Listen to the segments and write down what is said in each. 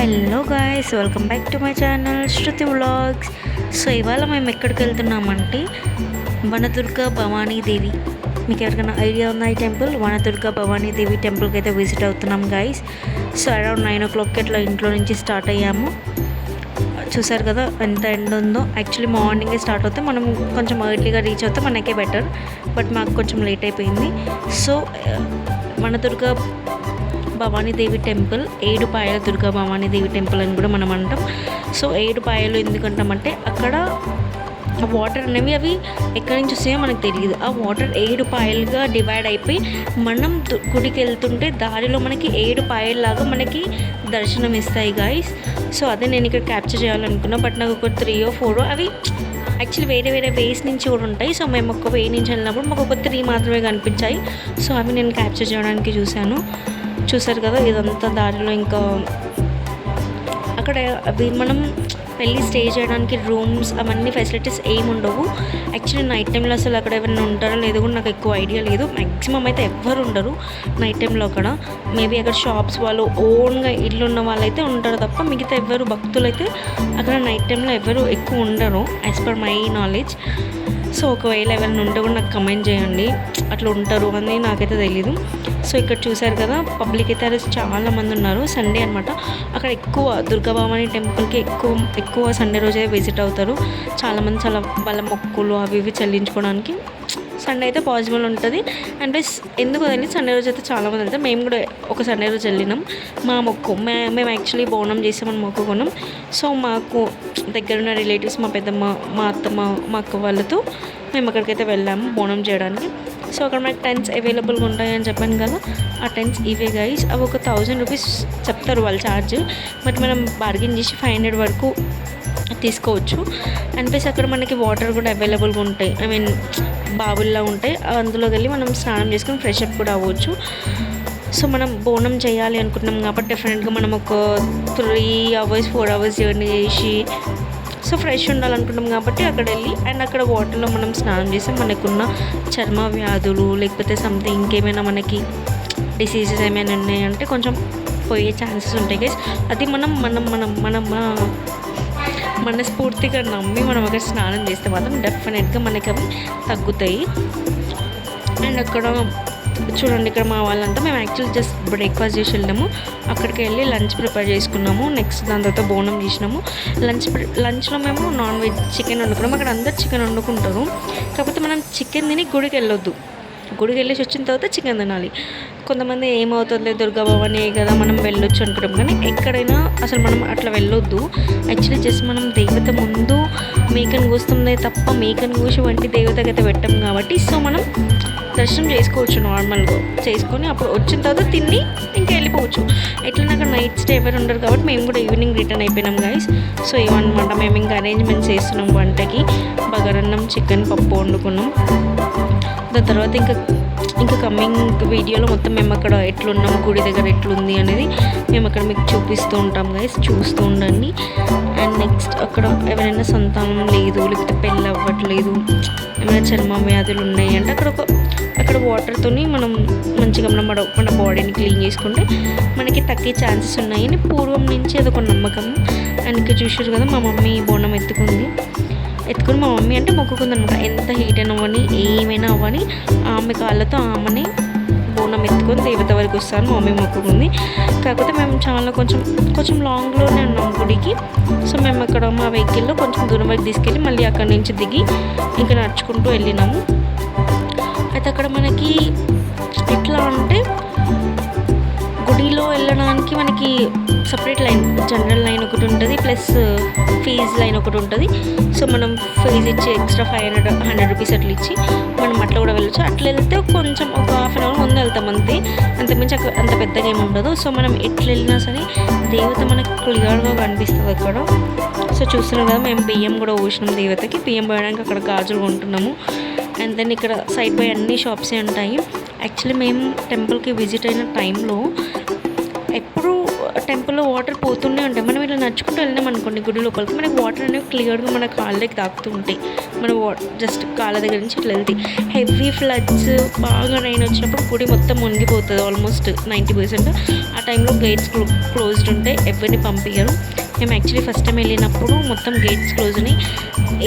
Hello guys, welcome back to my channel Shruti vlogs. So ఇవాళ మేము ఎక్కడికి వెళ్తున్నామంటే వనదుర్గ భవానీదేవి. మీకు ఎవరికైనా ఐడియా ఉందా ఈ టెంపుల్? వనదుర్గ భవానీదేవి టెంపుల్కి అయితే విజిట్ అవుతున్నాం గాయ్స్. సో అరౌండ్ 9 o'clock అట్లా ఇంట్లో నుంచి స్టార్ట్ అయ్యాము. చూసారు కదా ఎంత ఎండ్ ఉందో. యాక్చువల్లీ మార్నింగే స్టార్ట్ అవుతే మనం కొంచెం ఎర్లీగా రీచ్ అవుతే మనకే బెటర్, బట్ మాకు కొంచెం లేట్ అయిపోయింది. సో వనదుర్గ భవానీదేవి టెంపుల్, 7 పాయల దుర్గా భవానీదేవి టెంపుల్ అని కూడా మనం అంటాం. సో 7 పాయలు ఎందుకంటామంటే అక్కడ వాటర్ అనేవి అవి ఎక్కడి నుంచి వస్తాయో మనకు తెలియదు. ఆ వాటర్ 7 పాయలుగా డివైడ్ అయిపోయి మనం గుడికి వెళ్తుంటే దారిలో మనకి 7 పాయల్లాగా మనకి దర్శనం ఇస్తాయి గాయస్. సో అదే నేను ఇక్కడ క్యాప్చర్ చేయాలనుకున్నా, బట్ నాకు ఒక 3 or 4 అవి యాక్చువల్లీ వేరే వేరే వేస్ నుంచి కూడా ఉంటాయి. సో మేము ఒక వే నుంచి వెళ్ళినప్పుడు మాకు ఒక 3 మాత్రమే కనిపించాయి. సో అవి నేను క్యాప్చర్ చేయడానికి చూసారు కదా. ఇదంతా దారిలో ఇంకా అక్కడ అవి మనం వెళ్ళి స్టే చేయడానికి రూమ్స్ అవన్నీ ఫెసిలిటీస్ ఏమి ఉండవు. యాక్చువల్లీ నైట్ టైంలో అసలు అక్కడ ఎవరైనా ఉంటారో లేదో కూడా నాకు ఎక్కువ ఐడియా లేదు. మ్యాక్సిమం అయితే ఎవ్వరు ఉండరు నైట్ టైంలో అక్కడ. మేబీ అక్కడ షాప్స్ వాళ్ళు ఓన్గా ఇల్లు ఉన్న వాళ్ళైతే ఉంటారు తప్ప మిగతా ఎవ్వరు భక్తులు అయితే అక్కడ నైట్ టైంలో ఎవరు ఎక్కువ ఉండరు as per my knowledge. So ఒకవేళ ఎవరైనా ఉంటే కూడా నాకు కమెంట్ చేయండి, అట్లా ఉంటారు అని నాకైతే తెలీదు. సో ఇక్కడ చూసారు కదా, పబ్లిక్ అయితే అరే చాలామంది ఉన్నారు. సండే అనమాట. అక్కడ ఎక్కువ దుర్గా భవానీ టెంపుల్కి ఎక్కువ సండే రోజే విజిట్ అవుతారు చాలామంది. చాలా వాళ్ళ మొక్కులు అవి ఇవి చెల్లించుకోవడానికి సండే అయితే పాసిబుల్ ఉంటుంది. అండ్ ప్లస్ ఎందుకు తెలియదు, సండే రోజు అయితే చాలామంది వెళ్తారు. మేము కూడా ఒక సండే రోజు వెళ్ళినాం. మా మొక్కు మేము యాక్చువల్లీ బోనం చేసామని మొక్కుకున్నాం. సో మాకు దగ్గరున్న రిలేటివ్స్, మా పెద్దమ్మ, మా అత్తమ్మ, మా అక్క వాళ్ళతో మేము అక్కడికైతే వెళ్ళాము బోనం చేయడానికి. సో అక్కడ మనకి టెంట్స్ అవైలబుల్గా ఉంటాయని చెప్పాను కదా, ఆ టెంట్స్ ఇవే గైస్. అవి ఒక 1000 rupees చెప్తారు వాళ్ళు ఛార్జ్, బట్ మనం బార్గెన్ చేసి 500 వరకు తీసుకోవచ్చు. అండ్ ప్లస్ అక్కడ మనకి వాటర్ కూడా అవైలబుల్గా ఉంటాయి. ఐ మీన్ బావుల్లో ఉంటాయి. అందులోకి వెళ్ళి మనం స్నానం చేసుకొని ఫ్రెష్ అప్ కూడా అవ్వచ్చు. సో మనం బోనం చేయాలి అనుకుంటున్నాం కాబట్టి డెఫినెట్గా మనం ఒక 3 hours 4 hours జర్నీ చేసి సో ఫ్రెష్ ఉండాలనుకుంటాం కాబట్టి అక్కడ వెళ్ళి అండ్ అక్కడ వాటర్లో మనం స్నానం చేసి మనకున్న చర్మ వ్యాధులు లేకపోతే సంథింగ్ ఇంకేమైనా మనకి డిసీజెస్ ఏమైనా ఉన్నాయంటే కొంచెం పోయే ఛాన్సెస్ ఉంటాయి గైస్. అది మనం మనస్ఫూర్తిగా నమ్మి మనం అక్కడ స్నానం చేస్తే మాత్రం డెఫినెట్గా మనకి అవి తగ్గుతాయి. అండ్ అక్కడ చూడండి, ఇక్కడ మా వాళ్ళంతా మేము యాక్చువల్లీ జస్ట్ బ్రేక్ఫాస్ట్ చేసి వెళ్ళాము. అక్కడికి వెళ్ళి లంచ్ ప్రిపేర్ చేసుకున్నాము. నెక్స్ట్ దాని తర్వాత బోనం చేసినాము. లంచ్లో మేము నాన్ వెజ్ చికెన్ వండుకున్నాము. అక్కడ అందరు చికెన్ వండుకుంటారు, కాకపోతే మనం చికెన్ తిని గుడికి వెళ్ళొద్దు. గుడికి వెళ్ళేసి వచ్చిన తర్వాత చికెన్ తినాలి. కొంతమంది ఏమవుతుంది, దుర్గా భవానీ కదా మనం వెళ్ళొచ్చు అనుకుంటాం, కానీ ఎక్కడైనా అసలు మనం అట్లా వెళ్ళొద్దు. యాక్చువల్లీ జస్ట్ మనం దేవత ముందు మేకను కూస్తుంది తప్ప మేకను కూసి వంటి దేవతకి అయితే పెట్టాం కాబట్టి సో మనం దర్శనం చేసుకోవచ్చు నార్మల్గా చేసుకొని అప్పుడు వచ్చిన తర్వాత తిని ఇంకా వెళ్ళిపోవచ్చు. ఎట్లా నాకు నైట్ స్టే ఎవరు ఉండరు కాబట్టి మేము కూడా ఈవినింగ్ రిటర్న్ అయిపోయినాం గైస్. సో ఇవన్నమాట మేము ఇంకా అరేంజ్మెంట్స్ చేస్తున్నాం వంటకి. బగారన్నం, చికెన్, పప్పు వండుకున్నాం. దాని తర్వాత ఇంకా కమింగ్ వీడియోలో మొత్తం మేము అక్కడ ఎట్లున్నాం, గుడి దగ్గర ఎట్లుంది అనేది మేము అక్కడ మీకు చూపిస్తూ ఉంటాం గైస్, చూస్తూ ఉండండి. అండ్ నెక్స్ట్ అక్కడ ఎవరైనా సంతానం లేదు లేకపోతే పెళ్ళి అవ్వట్లేదు, ఏమైనా చర్మ వ్యాధులు ఉన్నాయి అంటే అక్కడ వాటర్తోని మనం మంచిగా మన బాడీని క్లీన్ చేసుకుంటే మనకి తగ్గే ఛాన్సెస్ ఉన్నాయని పూర్వం నుంచి అదొక నమ్మకం. అండ్ ఇక్కడ చూసారు కదా, మా మమ్మీ బోనం ఎత్తుకుని మా మమ్మీ అంటే మొక్కుకుంది అనమాట. ఎంత హీట్ అయినా అవ్వని ఏమైనా అవ్వని ఆమె కాళ్ళతో ఆమెని బోనం ఎత్తుకొని దేవత వరకు వస్తాను మా మమ్మీ మొక్కుకుంది. కాకపోతే మేము చాలా కొంచెం లాంగ్లోనే ఉన్నాం గుడికి. సో మేము అక్కడ మా వెహికల్లో కొంచెం దూరం వరకు తీసుకెళ్ళి మళ్ళీ అక్కడి నుంచి దిగి ఇంకా నడుచుకుంటూ వెళ్ళినాము. అయితే అక్కడ మనకి ఎట్లా అంటే గుడిలో వెళ్ళడానికి మనకి సపరేట్ లైన్, జనరల్ లైన్ ఒకటి ఉంటుంది, ప్లస్ ఫీజ్ లైన్ ఒకటి ఉంటుంది. సో మనం ఫీజ్ ఇచ్చి ఎక్స్ట్రా 100 rupees అట్లా ఇచ్చి మనం అట్లా కూడా వెళ్ళొచ్చు. అట్లా వెళ్తే కొంచెం ఒక 1/2 hour ముందు వెళ్తాం అంతే, అంతకుమించి అంత పెద్దగా ఏమి ఉండదు. సో మనం ఎట్లా వెళ్ళినా సరే దేవత మనకు క్లియర్గా కనిపిస్తుంది అక్కడ. సో చూస్తున్నాం కదా, మేము బియ్యం కూడా పోసినాం దేవతకి. బియ్యం పోయడానికి అక్కడ గాజులు కొంటున్నాము. అండ్ దెన్ ఇక్కడ సైడ్ బై అన్ని షాప్సే ఉంటాయి. యాక్చువల్లీ మేము టెంపుల్కి విజిట్ అయిన టైంలో ఎప్పుడు టెంపుల్లో వాటర్ పోతూనే ఉంటాయి. మనం ఇలా నడుచుకుంటూ వెళ్ళినాం అనుకోండి గుడి లోపలికి, మనకి వాటర్ అనేవి క్లియర్గా మన కాళ్ళకి తాకుతూ ఉంటాయి. మన జస్ట్ కాళ్ళ దగ్గర నుంచి ఇట్లా వెళ్తాయి. హెవీ ఫ్లడ్స్ బాగా రైన్ వచ్చినప్పుడు గుడి మొత్తం మునిగిపోతుంది ఆల్మోస్ట్ 90%. ఆ టైంలో గేట్స్ క్లోజ్డ్ ఉంటాయి, ఎవరిని పంపించరు. మేము యాక్చువల్లీ ఫస్ట్ టైం వెళ్ళినప్పుడు మొత్తం గేట్స్ క్లోజ్ ఉన్నాయి.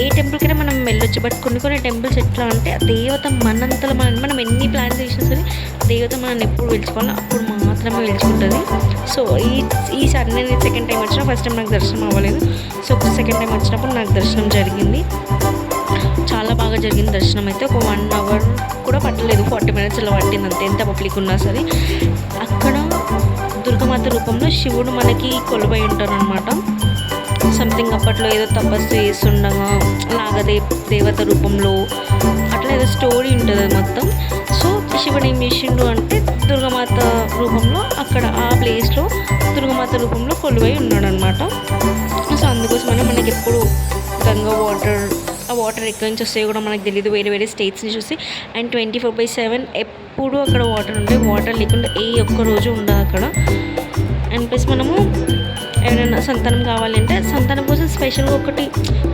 ఏ టెంపుల్కైనా మనం వెళ్ళొచ్చు, బట్ కొన్ని టెంపుల్స్ ఎట్లా అంటే దేవత మనంతలో మనం ఎన్ని ప్లాన్స్ చేసినా సరే దేవత మనల్ని ఎప్పుడు పిలుచుకోవాలో అప్పుడు మాత్రమే పిలుచుకుంటుంది. సో ఈసారి నేను సెకండ్ టైం వచ్చినా, ఫస్ట్ టైం నాకు దర్శనం అవ్వలేదు. సో సెకండ్ టైం వచ్చినప్పుడు నాకు దర్శనం జరిగింది, చాలా బాగా జరిగింది దర్శనం. అయితే ఒక 1 hour కూడా పట్టలేదు, 40 minutes ఇలా పట్టింది అంతే, ఎంత పబ్లిక్ ఉన్నా సరే. అక్కడ దుర్గమాత రూపంలో శివుడు మనకి కొలువై ఉంటారనమాట. సంథింగ్ అప్పట్లో ఏదో తపస్సు చేస్తుండగా దేవత రూపంలో అట్లా ఏదో స్టోరీ ఉంటుంది అది మొత్తం. సో శివుడు ఏం చేసిండు అంటే దుర్గమాత రూపంలో అక్కడ ఆ ప్లేస్లో దుర్గమాత రూపంలో కొలువై ఉన్నాడు అనమాట. సో అందుకోసమనే మనకి ఎప్పుడు గంగా ఆ వాటర్ ఎక్కడి నుంచి వస్తాయో కూడా మనకు తెలియదు, వేరే స్టేట్స్ని చూసి. అండ్ 24/7 ఎప్పుడు అక్కడ వాటర్ ఉంటాయి. వాటర్ లేకుండా ఏ ఒక్క రోజు ఉండదు అక్కడ. అండ్ ప్లస్ మనము ఎవరైనా సంతానం కావాలంటే సంతానం కోసం స్పెషల్గా ఒకటి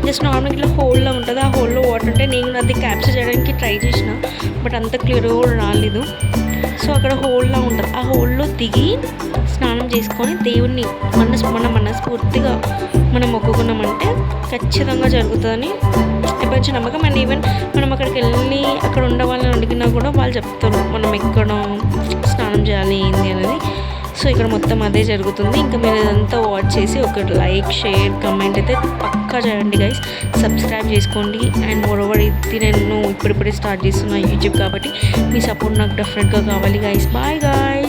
జస్ట్ నార్మల్గా ఇట్లా హోల్లో ఉంటుంది, ఆ హోల్లో వాటర్ ఉంటే నేను అది క్యాప్చర్ చేయడానికి ట్రై చేసిన, బట్ అంత క్లియర్గా కూడా రాలేదు. సో అక్కడ హోల్లో ఉంటుంది, ఆ హోల్లో దిగి స్నానం చేసుకొని దేవుణ్ణి మన మనస్ఫూర్తిగా మనం మొక్కుకున్నామంటే ఖచ్చితంగా జరుగుతుందని ఎప్పటి నమ్మకం. అండ్ ఈవెన్ మనం అక్కడికి వెళ్ళి అక్కడ ఉండే వాళ్ళని అడిగినా కూడా వాళ్ళు చెప్తారు మనం ఎక్కడ స్నానం చేయాలి ఏంది అనేది. సో ఇక్కడ మొత్తం అదే జరుగుతుంది. ఇంకా మీరు ఇదంతా వాచ్ చేసి ఒక లైక్, షేర్, కమెంట్ అయితే పక్కా చేయండి గైస్. సబ్స్క్రైబ్ చేసుకోండి. అండ్ మోరోవర్ ఇది నేను ఇప్పుడిప్పుడే స్టార్ట్ చేస్తున్నా యూట్యూబ్ కాబట్టి మీ సపోర్ట్ నాకు డెఫినెట్గా కావాలి గైస్. Bye guy.